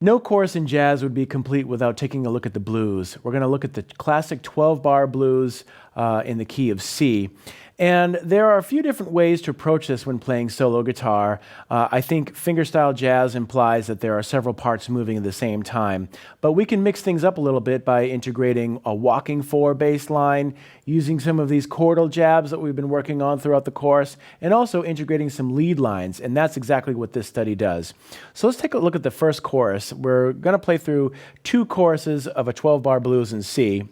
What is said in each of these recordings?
No course in jazz would be complete without taking a look at the blues. We're going to look at the classic 12-bar blues in the key of C. And there are a few different ways to approach this when playing solo guitar. I think fingerstyle jazz implies that there are several parts moving at the same time. But we can mix things up a little bit by integrating a walking four bass line, using some of these chordal jabs that we've been working on throughout the course, and also integrating some lead lines. And that's exactly what this study does. So let's take a look at the first chorus. We're going to play through two choruses of a 12-bar blues in C.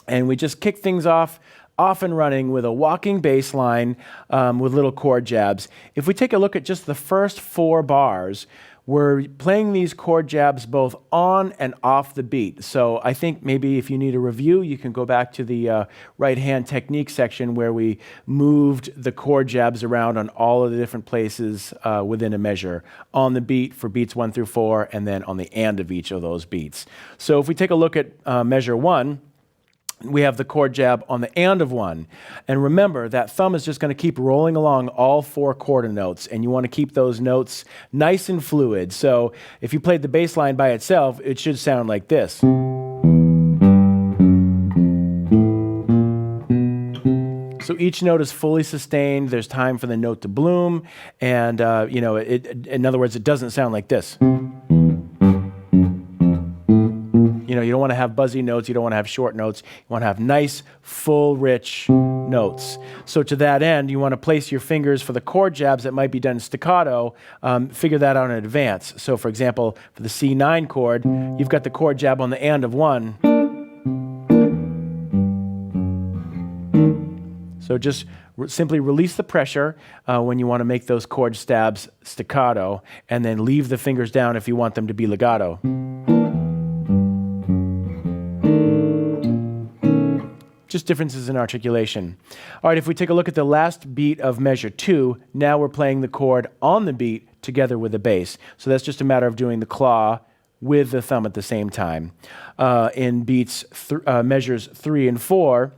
And we just kick things off and running with a walking bass line with little chord jabs. If we take a look at just the first 4 bars, we're playing these chord jabs both on and off the beat. So I think maybe if you need a review, you can go back to the right-hand technique section where we moved the chord jabs around on all of the different places within a measure, on the beat for beats 1 through 4, and then on the and of each of those beats. So if we take a look at measure 1, we have the chord jab on the and of 1. And remember, that thumb is just going to keep rolling along all 4 quarter notes, and you want to keep those notes nice and fluid. So if you played the bass line by itself, it should sound like this. So each note is fully sustained. There's time for the note to bloom, and in other words, it doesn't sound like this. You don't want to have buzzy notes. You don't want to have short notes. You want to have nice, full, rich notes. So to that end, you want to place your fingers for the chord jabs that might be done staccato. Figure that out in advance. So for example, for the C9 chord, you've got the chord jab on the and of 1. So just simply release the pressure when you want to make those chord stabs staccato, and then leave the fingers down if you want them to be legato. Just differences in articulation. All right, if we take a look at the last beat of measure 2, now we're playing the chord on the beat together with the bass. So that's just a matter of doing the claw with the thumb at the same time. In beats measures 3 and 4,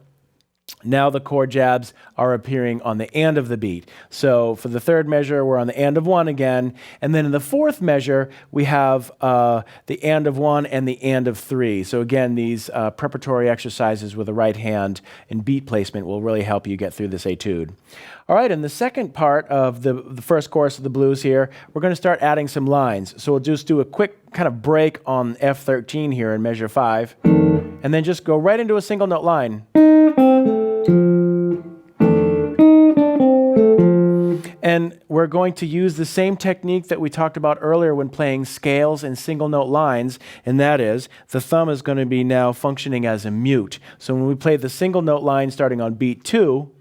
now the chord jabs are appearing on the and of the beat. So for the third measure, we're on the and of 1 again. And then in the fourth measure, we have the and of 1 and the and of 3. So again, these preparatory exercises with the right hand and beat placement will really help you get through this etude. All right, in the second part of the first chorus of the blues here, we're going to start adding some lines. So we'll just do a quick kind of break on F13 here in measure 5, and then just go right into a single note line. And we're going to use the same technique that we talked about earlier when playing scales and single note lines, and that is the thumb is going to be now functioning as a mute. So when we play the single note line starting on beat 2,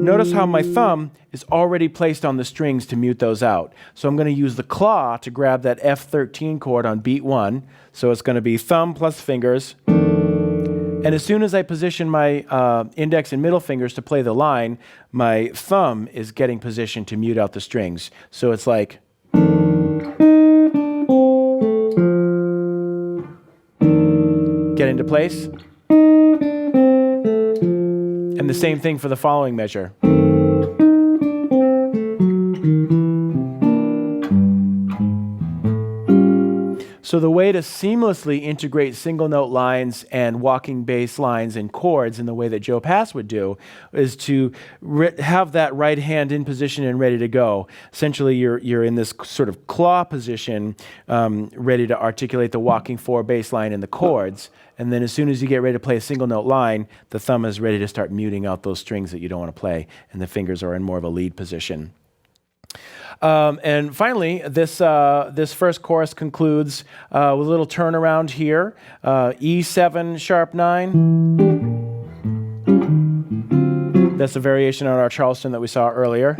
notice how my thumb is already placed on the strings to mute those out. So I'm going to use the claw to grab that F13 chord on beat 1. So it's going to be thumb plus fingers. And as soon as I position my index and middle fingers to play the line, my thumb is getting positioned to mute out the strings. So it's like... get into place. And the same thing for the following measure. So the way to seamlessly integrate single note lines and walking bass lines and chords in the way that Joe Pass would do is to have that right hand in position and ready to go. Essentially, you're in this sort of claw position, ready to articulate the walking 4 bass line and the chords. And then as soon as you get ready to play a single note line, the thumb is ready to start muting out those strings that you don't want to play, and the fingers are in more of a lead position. And finally, this first chorus concludes with a little turnaround here. E7 sharp 9. That's a variation on our Charleston that we saw earlier.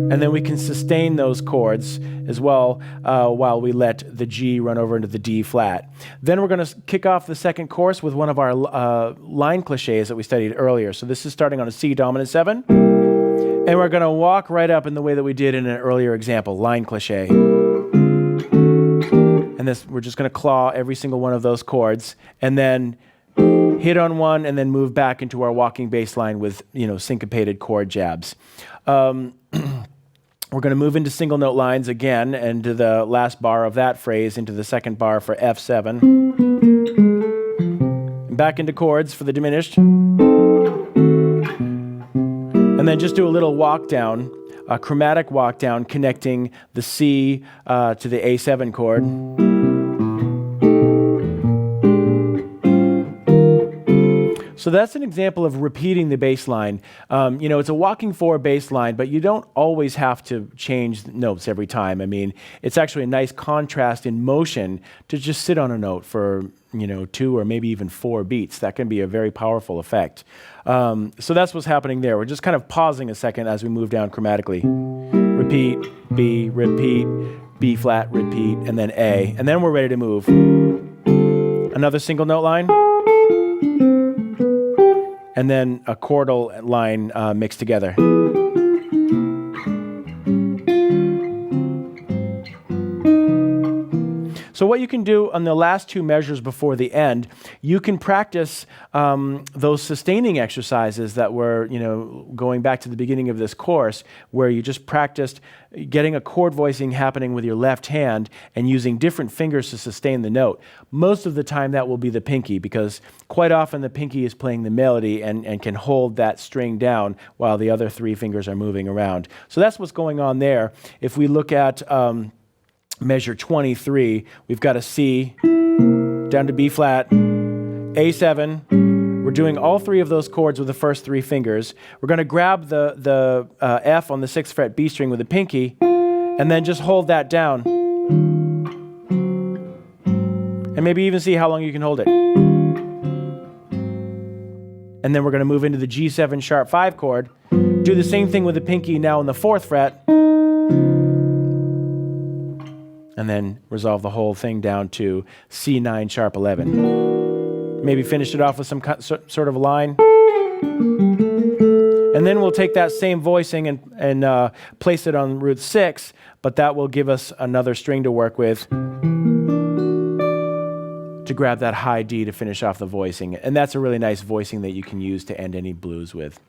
And then we can sustain those chords as well while we let the G run over into the D flat. Then we're going to kick off the second chorus with one of our line cliches that we studied earlier. So this is starting on a C dominant 7. And we're going to walk right up in the way that we did in an earlier example, line cliche. And this, we're just going to claw every single one of those chords, and then hit on one, and then move back into our walking bass line with syncopated chord jabs. We're going to move into single note lines again, and to the last bar of that phrase, into the second bar for F7. And back into chords for the diminished. And then just do a little walk down, a chromatic walk down, connecting the C to the A7 chord. So that's an example of repeating the bass line. It's a walking four bass line, but you don't always have to change the notes every time. I mean, it's actually a nice contrast in motion to just sit on a note for 2 or maybe even 4 beats. That can be a very powerful effect. So that's what's happening there. We're just kind of pausing a second as we move down chromatically. Repeat, B, repeat, B flat, repeat, and then A. And then we're ready to move. Another single note line. And then a chordal line mixed together. So what you can do on the last 2 measures before the end, you can practice those sustaining exercises that were, going back to the beginning of this course, where you just practiced getting a chord voicing happening with your left hand and using different fingers to sustain the note. Most of the time that will be the pinky, because quite often the pinky is playing the melody and can hold that string down while the other 3 fingers are moving around. So that's what's going on there. If we look at measure 23, we've got a C down to B flat, A7. We're doing all 3 of those chords with the first 3 fingers. We're going to grab the F on the 6th fret B string with the pinky, and then just hold that down. And maybe even see how long you can hold it. And then we're going to move into the G7 sharp 5 chord. Do the same thing with the pinky now on the 4th fret. And then resolve the whole thing down to C9 sharp 11. Maybe finish it off with some sort of a line. And then we'll take that same voicing and place it on root 6, but that will give us another string to work with to grab that high D to finish off the voicing. And that's a really nice voicing that you can use to end any blues with.